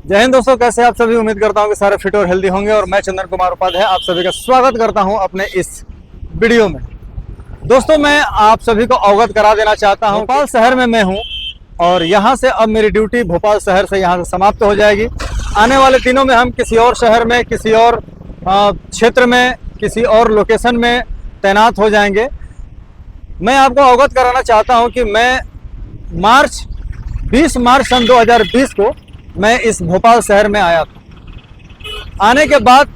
जय हिंद दोस्तों, कैसे आप सभी। उम्मीद करता हूं कि सारे फिट और हेल्दी होंगे और मैं चंदन कुमार उपाध्याय आप सभी का स्वागत करता हूं अपने इस वीडियो में। दोस्तों, मैं आप सभी को अवगत करा देना चाहता हूं, भोपाल शहर में मैं हूं और यहां से अब मेरी ड्यूटी भोपाल शहर से यहां से समाप्त हो जाएगी। आने वाले दिनों में हम किसी और शहर में, किसी और क्षेत्र में, किसी और लोकेशन में तैनात हो जाएंगे। मैं आपको अवगत कराना चाहता हूं कि मैं 20 मार्च सन 2020 को मैं इस भोपाल शहर में आया था। आने के बाद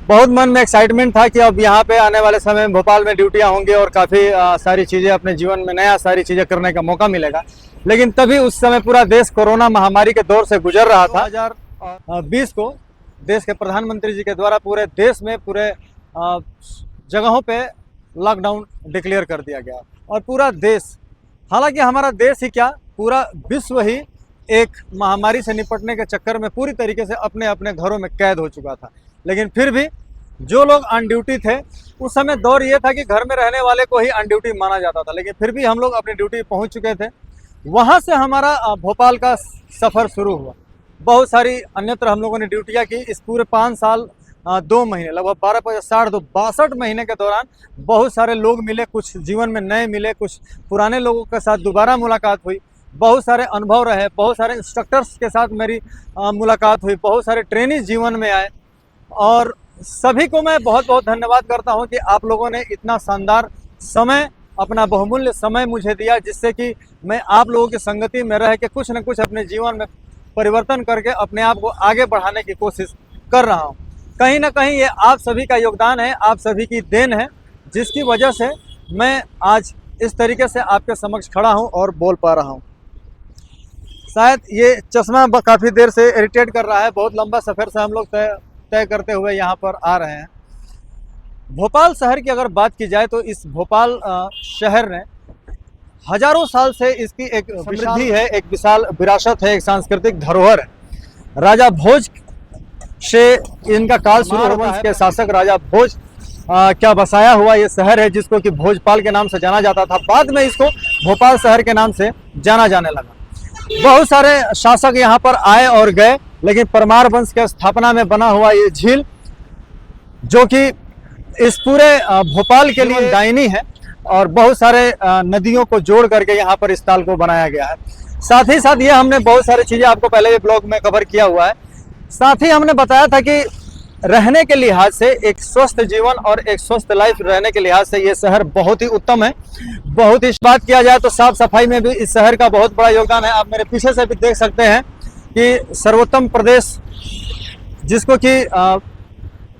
बहुत मन में एक्साइटमेंट था कि अब यहाँ पे आने वाले समय में भोपाल में ड्यूटियाँ होंगी और काफ़ी सारी चीज़ें अपने जीवन में नया सारी चीज़ें करने का मौका मिलेगा। लेकिन तभी उस समय पूरा देश कोरोना महामारी के दौर से गुजर रहा था। 2020 को देश के प्रधानमंत्री जी के द्वारा पूरे देश में पूरे जगहों पे लॉकडाउन डिक्लेयर कर दिया गया और पूरा देश, हालांकि हमारा देश ही क्या, पूरा विश्व ही एक महामारी से निपटने के चक्कर में पूरी तरीके से अपने अपने घरों में कैद हो चुका था। लेकिन फिर भी जो लोग ऑन ड्यूटी थे, उस समय दौर ये था कि घर में रहने वाले को ही ऑन ड्यूटी माना जाता था, लेकिन फिर भी हम लोग अपनी ड्यूटी पहुंच चुके थे। वहां से हमारा भोपाल का सफ़र शुरू हुआ। बहुत सारी अन्यत्र हम लोगों ने ड्यूटियाँ की। इस पूरे 5 साल 2 महीने, लगभग 62 महीने के दौरान बहुत सारे लोग मिले, कुछ जीवन में नए मिले, कुछ पुराने लोगों के साथ दोबारा मुलाकात हुई। बहुत सारे अनुभव रहे, बहुत सारे इंस्ट्रक्टर्स के साथ मेरी मुलाकात हुई, बहुत सारे ट्रेनिंग जीवन में आए और सभी को मैं बहुत बहुत धन्यवाद करता हूं कि आप लोगों ने इतना शानदार समय, अपना बहुमूल्य समय मुझे दिया, जिससे कि मैं आप लोगों की संगति में रह के कुछ न कुछ अपने जीवन में परिवर्तन करके अपने आप को आगे बढ़ाने की कोशिश कर रहा हूँ। कहीं ना कहीं ये आप सभी का योगदान है, आप सभी की देन है, जिसकी वजह से मैं आज इस तरीके से आपके समक्ष खड़ा हूँ और बोल पा रहा हूँ। शायद ये चश्मा काफ़ी देर से इरिटेट कर रहा है, बहुत लंबा सफ़र से हम लोग तय करते हुए यहाँ पर आ रहे हैं। भोपाल शहर की अगर बात की जाए तो इस भोपाल शहर ने हजारों साल से इसकी एक समृद्धि है, एक विशाल विरासत है, एक सांस्कृतिक धरोहर है। राजा भोज से इनका काल शुरू हुआ। वंश के शासक राजा भोज क्या बसाया हुआ ये शहर है, जिसको कि भोजपाल के नाम से जाना जाता था। बाद में इसको भोपाल शहर के नाम से जाना जाने लगा। बहुत सारे शासक यहाँ पर आए और गए, लेकिन परमार वंश के स्थापना में बना हुआ ये झील, जो कि इस पूरे भोपाल के लिए दायनी है और बहुत सारे नदियों को जोड़ करके यहाँ पर इस ताल को बनाया गया है। साथ ही साथ ये हमने बहुत सारी चीज़ें आपको पहले भी ब्लॉग में कवर किया हुआ है। साथ ही हमने बताया था कि रहने के लिहाज से, एक स्वस्थ जीवन और एक स्वस्थ लाइफ रहने के लिहाज से ये शहर बहुत ही उत्तम है। बहुत ही बात किया जाए तो साफ सफाई में भी इस शहर का बहुत बड़ा योगदान है। आप मेरे पीछे से भी देख सकते हैं कि सर्वोत्तम प्रदेश, जिसको कि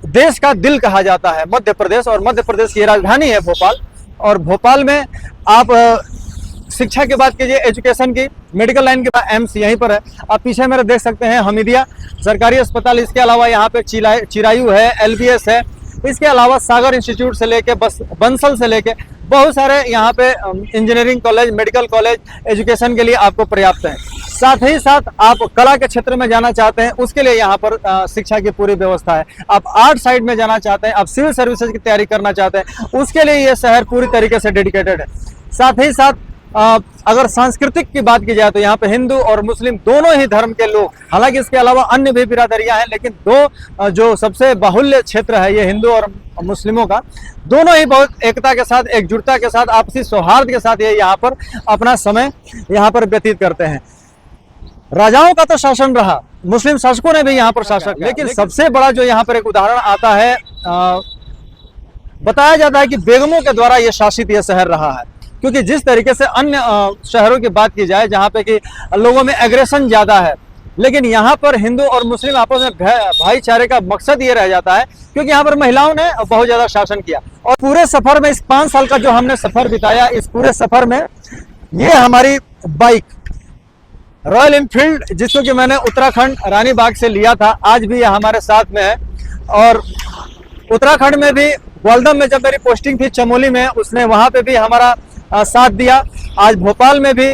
देश का दिल कहा जाता है, मध्य प्रदेश, और मध्य प्रदेश की राजधानी है भोपाल। और भोपाल में आप शिक्षा की बात कीजिए, एजुकेशन की, मेडिकल लाइन के एम्स यहीं पर है। आप पीछे मेरे देख सकते हैं हमीदिया सरकारी अस्पताल। इसके अलावा यहाँ पे चिरायू है, LBS है। इसके अलावा सागर इंस्टीट्यूट से लेके बंसल से लेके बहुत सारे यहाँ पे engineering college, medical college education के लिए आपको पर्याप्त है। साथ ही साथ आप कला के क्षेत्र में जाना चाहते हैं, उसके लिए यहाँ पर शिक्षा की पूरी व्यवस्था है। आप आर्ट साइड में जाना चाहते हैं, आप सिविल सर्विसेज की तैयारी करना चाहते हैं, उसके लिए ये शहर पूरी तरीके से डेडिकेटेड है। साथ ही साथ अगर सांस्कृतिक की बात की जाए तो यहाँ पे हिंदू और मुस्लिम दोनों ही धर्म के लोग, हालांकि इसके अलावा अन्य भी बिरादरियां हैं, लेकिन दो जो सबसे बाहुल्य क्षेत्र है ये हिंदू और मुस्लिमों का, दोनों ही बहुत एकता के साथ, एकजुटता के साथ, आपसी सौहार्द के साथ ये यहाँ पर अपना समय यहाँ पर व्यतीत करते हैं। राजाओं का तो शासन रहा, मुस्लिम शासकों ने भी यहाँ पर शासन, लेकिन सबसे बड़ा जो यहाँ पर एक उदाहरण आता है, बताया जाता है कि बेगमों के द्वारा ये शासित ये शहर रहा है। क्योंकि जिस तरीके से अन्य शहरों की बात की जाए जहाँ पे कि लोगों में एग्रेशन ज़्यादा है, लेकिन यहाँ पर हिंदू और मुस्लिम आपस में भाईचारे का मकसद ये रह जाता है, क्योंकि यहाँ पर महिलाओं ने बहुत ज़्यादा शासन किया। और पूरे सफ़र में, इस 5 साल का जो हमने सफ़र बिताया, इस पूरे सफ़र में ये हमारी बाइक रॉयल एनफील्ड, जिसको कि मैंने उत्तराखंड रानी बाग से लिया था, आज भी ये हमारे साथ में है। और उत्तराखंड में भी ग्वालदम में जब मेरी पोस्टिंग थी चमोली में, उसने वहाँ पे भी हमारा साथ दिया। आज भोपाल में भी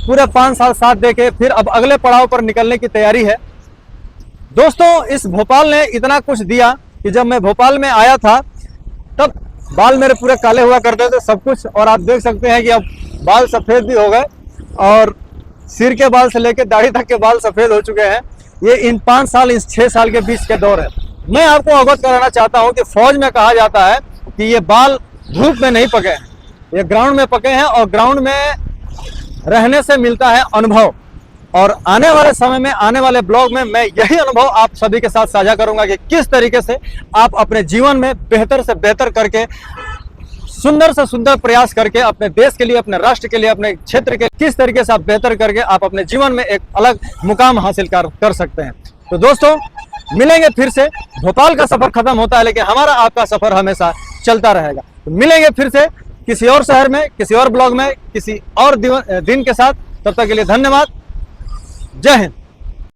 पूरे 5 साल साथ देके फिर अब अगले पड़ाव पर निकलने की तैयारी है। दोस्तों, इस भोपाल ने इतना कुछ दिया कि जब मैं भोपाल में आया था तब बाल मेरे पूरे काले हुआ करते थे, सब कुछ, और आप देख सकते हैं कि अब बाल सफ़ेद भी हो गए और सिर के बाल से लेकर दाढ़ी तक के बाल सफ़ेद हो चुके हैं। ये इन 5 साल, इस 6 साल के बीच के दौर है। मैं आपको अवगत कराना चाहता हूं कि फौज में कहा जाता है कि ये बाल धूप में नहीं पके हैं, ये ग्राउंड में पके हैं, और ग्राउंड में रहने से मिलता है अनुभव। और आने वाले समय में, आने वाले ब्लॉग में मैं यही अनुभव आप सभी के साथ साझा करूंगा कि किस तरीके से आप अपने जीवन में बेहतर से बेहतर करके, सुंदर से सुंदर प्रयास करके अपने देश के लिए, अपने राष्ट्र के लिए, अपने क्षेत्र के किस तरीके से आप बेहतर करके आप अपने जीवन में एक अलग मुकाम हासिल कर सकते हैं। तो दोस्तों, मिलेंगे फिर से। भोपाल का सफर खत्म होता है, लेकिन हमारा आपका सफर हमेशा चलता रहेगा। तो मिलेंगे फिर से किसी और शहर में, किसी और ब्लॉग में, किसी और दिन के साथ। तब तक के लिए धन्यवाद। जय हिंद।